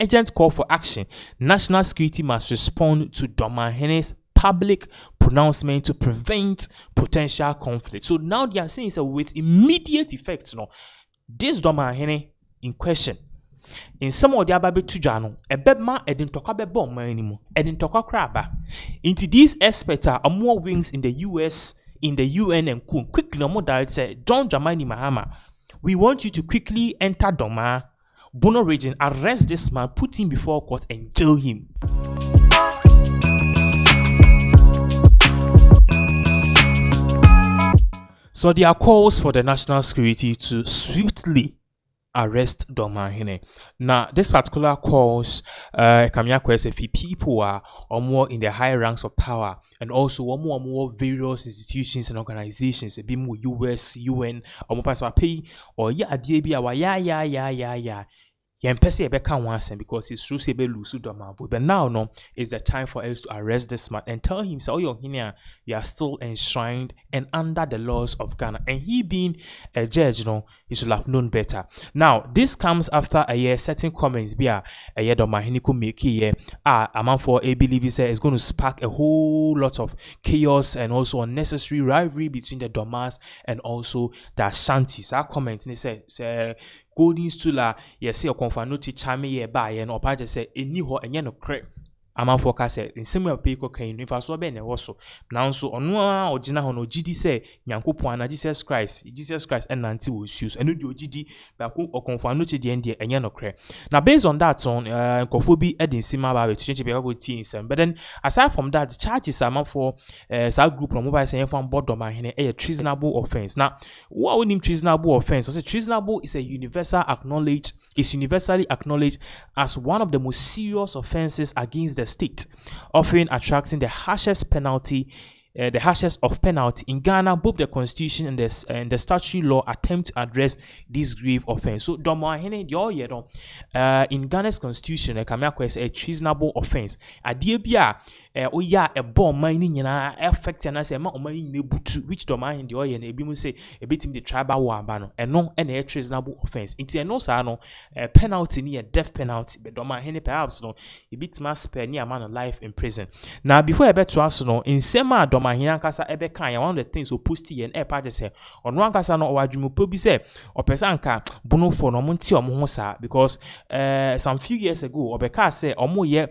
Agents call for action. National security must respond to Dormaahene's public pronouncement to prevent potential conflict. So now they are saying so with immediate effects, this Dormaahene in question. In some of the ababe tujano, a bedma edin toka bebo manimu, edin toka kraba. Into these experts are more wings in the US, in the UN and kun quickly no more direct say, John Dramani Mahama, we want you to quickly enter Dormaa, Bono region, arrest this man, put him before court and jail him. So there are calls for the national security to swiftly arrest Dormaahene. Now, this particular calls people are more in the high ranks of power, and also more various institutions and organizations, be more US, UN, or because it's true but now is the time for us to arrest this man and tell him so you are still enshrined and under the laws of Ghana, and he being a judge, he should have known better. Now this comes after a year certain comments a year Dormaahene could make here a man for a believe is going to spark a whole lot of chaos and also unnecessary rivalry between the Dormaas and also the Ashantis. Our comments they say Golden Stula, yes, see, or confanuti chame ye by and or part say, a new ho and yen of crack. A man for cassette in similar people came if I saw Ben also. Now, so on one or Jina no GD say, Yanko Puana, Jesus Christ, and Nancy will choose and do GD, Baku or confanuti the India and yen of crack. Now, based on that, on Kofobi Edin Sima to change people teens, but then aside from that, charges are for South group from mobile saying from board Dormaahene a treasonable offense. Now, what would mean treasonable offense? So, treasonable is universally acknowledged as one of the most serious offenses against the state, often attracting the harshest penalty. The harshest of penalty in Ghana. Both the constitution and the statutory law attempt to address this grave offense. So Dormaahene in Ghana's constitution a treasonable offense. Adebia a bomb mining effect and as a which Dormaahene the say a bit in the tribal war ban and no any treasonable offense. It's a no penalty near death penalty, but Dormaahene perhaps a bit must spare near man of life in prison. Now before I bet to us in Sema Dormaahene kasa ebe kan one of the things opposed yen e pa say on one kasa no wadwumo po bi say opesanka Bono for no monti omo ho sa because some few years ago obeka say omo ye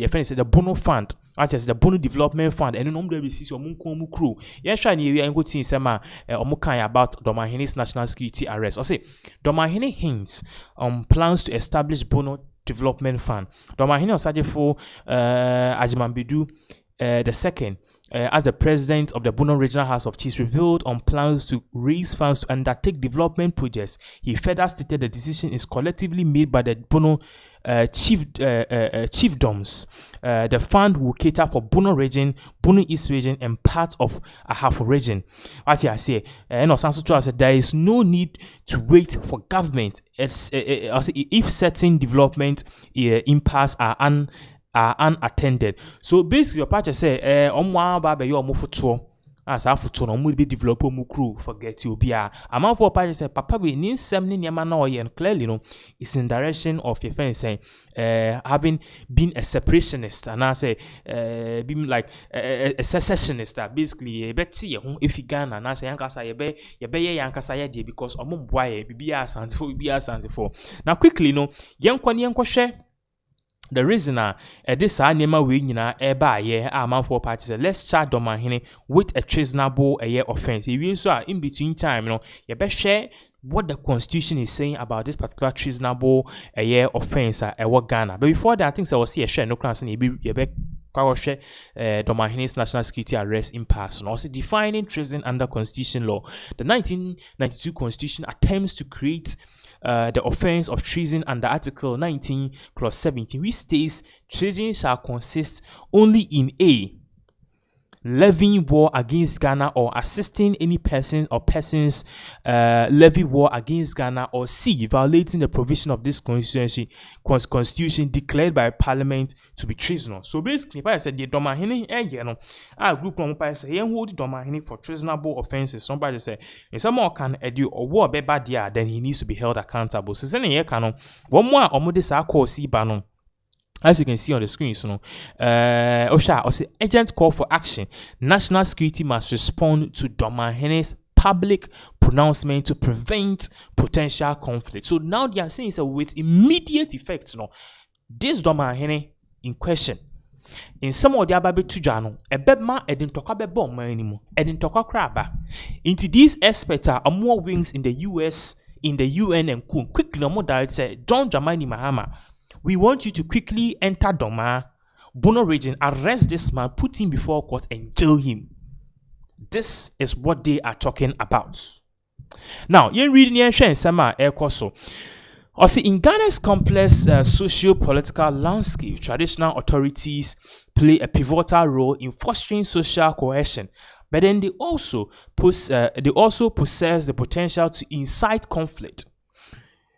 friend say the Bono fund, which is the Bono Development Fund, and no more be see omo crew yen hwa ne area ngoti nsema omo kan about Dormaahene's national security arrest. I say Dormaahene hints on plans to establish Bono Development Fund. Dormaahene osajefo Ajimambedu the second, as the president of the Bono Regional House of Chiefs, revealed on plans to raise funds to undertake development projects. He further stated the decision is collectively made by the Bono chiefdoms. The fund will cater for Bono region, Bono East region, and parts of Ahafo region. What I say, and also said there is no need to wait for government. If certain development impasse are unattended. So basically your party say omwa ba be yo omofoto as afoto no mo be develop omo crew forget you bia amount for party say papa we ni nsem ni niam na oye clearly is in direction of your friend saying having been a separationist and I say being like a secessionist basically beti if you Ghana and I say yankasa ye be yankasa ye because omo boa ye bibia asante for now quickly yenkwa share the reason this anima we eba ye man for parties let's charge Dormaahene with a treasonable offense. If you so in between time you better share what the constitution is saying about this particular treasonable offense what Ghana. But before that I think I will see a share no class and you be Dormaahene's national security arrest impasse and also defining treason under constitution law. The 1992 constitution attempts to create the offense of treason under Article 19, Clause 17, which states treason shall consist only in A. levying war against Ghana, or assisting any person or persons levy war against Ghana, or C, violating the provision of this constitution declared by Parliament to be treasonable. So basically, if I said the Dormaahene, a group of people say, hold the Dormaahene for treasonable offenses. Somebody say, if someone can edu or war be bad, then he needs to be held accountable. So, one more or more this banon. As you can see on the screen, agents call for action. National security must respond to Dormaahene's public pronouncement to prevent potential conflict. So now they are saying with immediate effects, this Dormaahene in question, in some of the ababe tujano, a bedma edin toka bebo anymore, edin toka kraba. Into these experts are more wings in the US, in the UN, and quickly no more direct say, John Dramani Mahama. We want you to quickly enter Bono region, arrest this man, put him before court, and jail him. This is what they are talking about. Now, you're reading in Ghana's complex socio-political landscape, traditional authorities play a pivotal role in fostering social cohesion, but then they also possess the potential to incite conflict.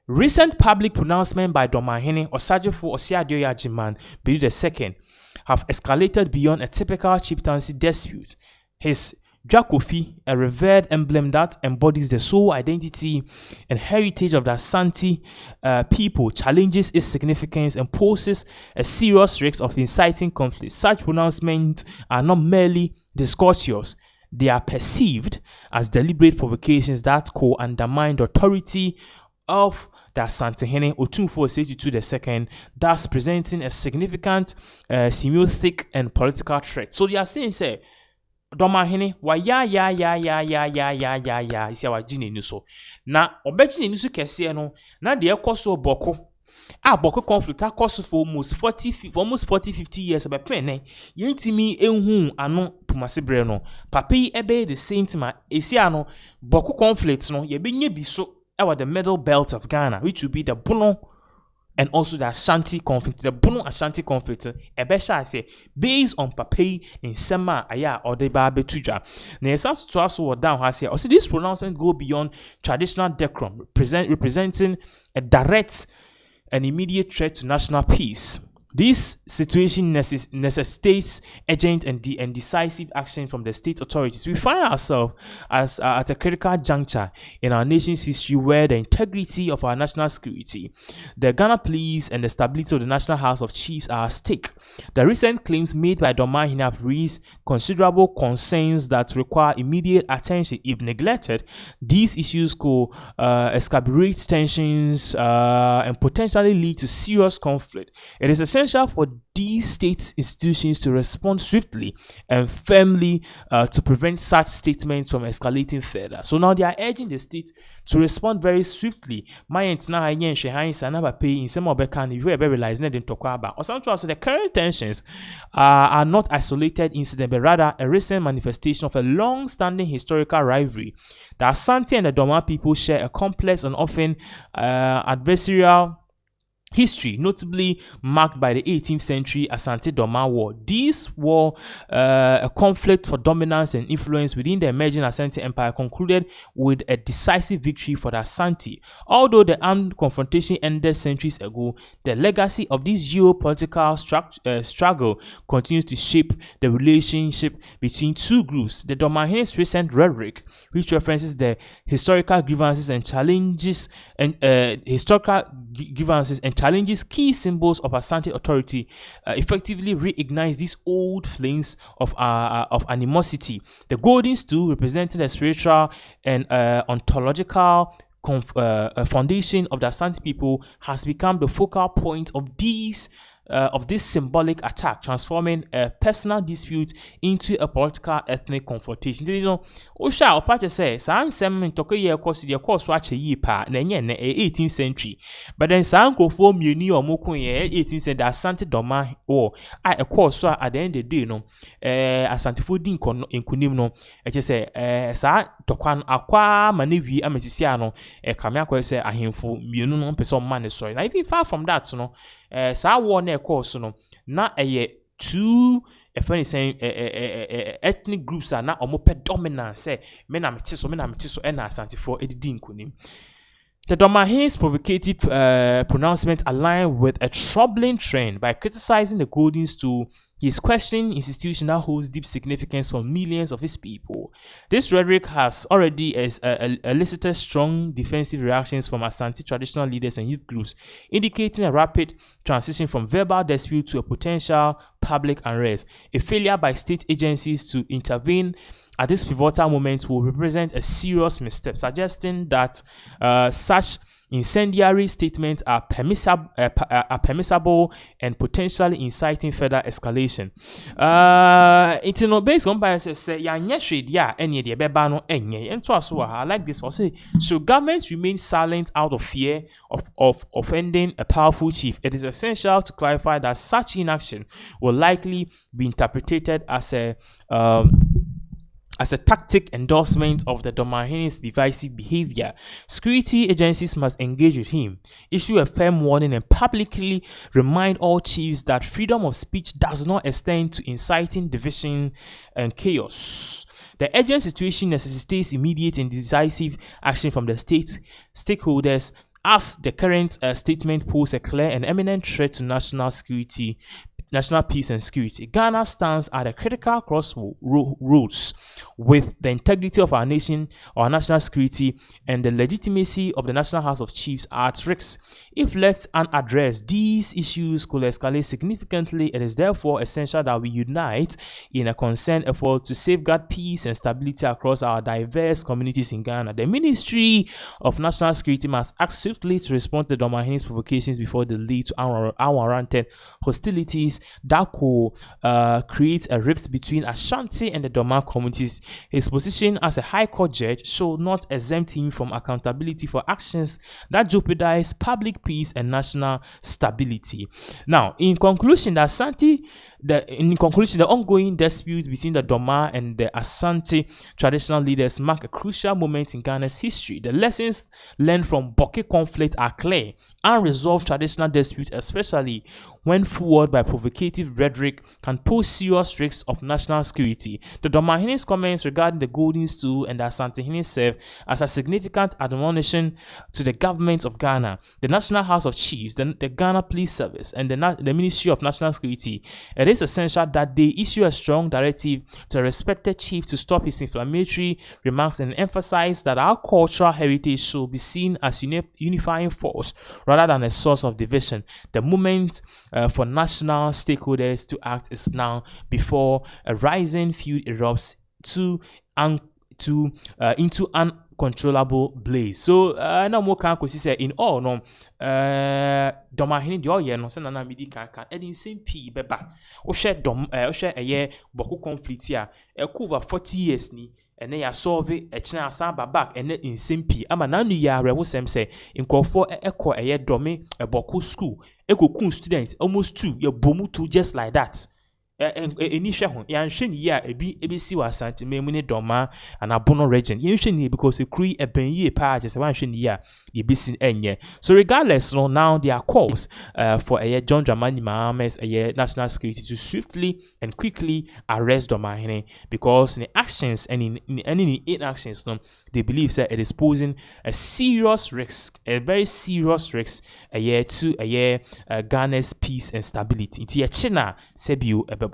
Recent public pronouncement by Dormaahene Osagyefo Osiadeoye Agyeman Biri II have escalated beyond a typical chieftaincy dispute. His Dwakofi, a revered emblem that embodies the sole identity and heritage of the Asante people, challenges its significance and poses a serious risk of inciting conflict. Such pronouncements are not merely discourteous, they are perceived as deliberate provocations that could undermine the authority of the Asantehene Otumfuo II, thus presenting a significant semiotic and political threat. So they are saying, say, Dormaahene, wa ya isi awa jine nuso. Na obejine nuso kese no, na de ekoso boko. Boko conflict akoso for almost 40-50 years abe pene. Yentimi enhu ano pumasebre no. Papi ebe the same time esi ano boko conflict no ye benye bi so the middle belt of Ghana, which will be the Bono and also the Ashanti conflict. The Bono Ashanti conflict, Ebesha say, based on Pape in Sema Aya or the Babe Tuja. Nesas to us what down has here. Also, this pronouncement go beyond traditional decorum, representing a direct and immediate threat to national peace. This situation necessitates urgent and decisive action from the state authorities. We find ourselves at a critical juncture in our nation's history where the integrity of our national security, the Ghana police, and the stability of the National House of Chiefs are at stake. The recent claims made by Dormaahene have raised considerable concerns that require immediate attention. If neglected, these issues could exacerbate tensions and potentially lead to serious conflict. It is essential for these state institutions to respond swiftly and firmly to prevent such statements from escalating further. So now they are urging the state to respond very swiftly. The current tensions are not isolated incidents, but rather a recent manifestation of a long-standing historical rivalry. The Asante and the Dormaa people share a complex and often adversarial history, notably marked by the 18th century Asante-Dormaa War. This war, a conflict for dominance and influence within the emerging Asante Empire, concluded with a decisive victory for the Asante. Although the armed confrontation ended centuries ago, the legacy of this geopolitical struggle continues to shape the relationship between two groups. The Dormaahene's recent rhetoric, which references the historical grievances and challenges challenges key symbols of Asante authority, effectively reignites these old flames of animosity. The golden stool, representing the spiritual and ontological foundation of the Asante people, has become the focal point of this symbolic attack, transforming a personal dispute into a political ethnic confrontation. You know, Osha Opate says, Sansem in Tokoye course the course watch a yeepa, Nanyan 18th century. But then Sanko form uni or Mokoye 18th century Asante-Dormaa or a course at the end of the day, no, Asante Fodin in Kunimno, it say, Sa Tokwan Aqua Manevi Ametisiano, a Kamiako say, a himful, Munon person man, sorry. Now, if far from that, no. Sa war na course no na two if any saying ethnic groups are not omope dominant say men am so and Otumfour edidin kunim. The Dormaahene's provocative pronouncement aligned with a troubling trend by criticizing the golden stool. He is questioning institution that holds deep significance for millions of his people. This rhetoric has already elicited strong defensive reactions from Asante traditional leaders and youth groups, indicating a rapid transition from verbal dispute to a potential public unrest. A failure by state agencies to intervene at this pivotal moment will represent a serious misstep, suggesting that such incendiary statements are permissible and potentially inciting further escalation. It's no based on biases say ya nyeshred ya enye de beba no enye. Ento aso I like this one. Say so governments remain silent out of fear of offending a powerful chief. It is essential to clarify that such inaction will likely be interpreted as a tactic endorsement of the Dormaahene's divisive behavior. Security agencies must engage with him, issue a firm warning, and publicly remind all chiefs that freedom of speech does not extend to inciting division and chaos. The urgent situation necessitates immediate and decisive action from the state stakeholders, as the current statement poses a clear and imminent threat to national peace and security. Ghana stands at a critical crossroads with the integrity of our nation, our national security, and the legitimacy of the National House of Chiefs are at risk. If left unaddressed, these issues could escalate significantly. It is therefore essential that we unite in a concerned effort to safeguard peace and stability across our diverse communities in Ghana. The Ministry of National Security must act swiftly to respond to the Dormaahene's provocations before they lead to unwarranted hostilities that could create a rift between Ashanti and the Dormaa communities. His position as a High Court judge should not exempt him from accountability for actions that jeopardize public peace and national stability. Now, in conclusion, the ongoing dispute between the Dormaa and the Asante traditional leaders mark a crucial moment in Ghana's history. The lessons learned from Boke conflict are clear. Unresolved traditional disputes, especially when fueled by provocative rhetoric, can pose serious risks of national security. The Dormaahene's comments regarding the golden stool and the Asantehene serve as a significant admonition to the government of Ghana, the National House of Chiefs, the Ghana Police Service, and the Ministry of National Security. It is essential that they issue a strong directive to a respected chief to stop his inflammatory remarks and emphasize that our cultural heritage should be seen as unifying force rather than a source of division. The moment for national stakeholders to act is now, before a rising feud erupts into uncontrollable blaze. So no more can say in all no Dormaahene the oye no se na medi kan edin sempi beba wo hwe eye Boku conflict here over 40 years ni and then ya solve a china asaba back and then in simpi ama nanu ya rewo sem say nkrofo ekọ eye dome a Boku school ekokun students almost 2 ya bomu 2 just like that. Eni hwe ho ya nhwe ni ya ebi si wa Asante memu ne Dormaa and Bono region ye nhwe ni because ekuri eben ye pa je se wa nhwe ni ya ye besin enye. So regardless no, now there are calls for John Dramani Mahama's national security to swiftly and quickly arrest Dormaahene, because in the actions and in any inactions no, they believe that it is posing a serious risk, a very serious risk to Ghana's peace and stability. It's China Sebiu Ebebwa.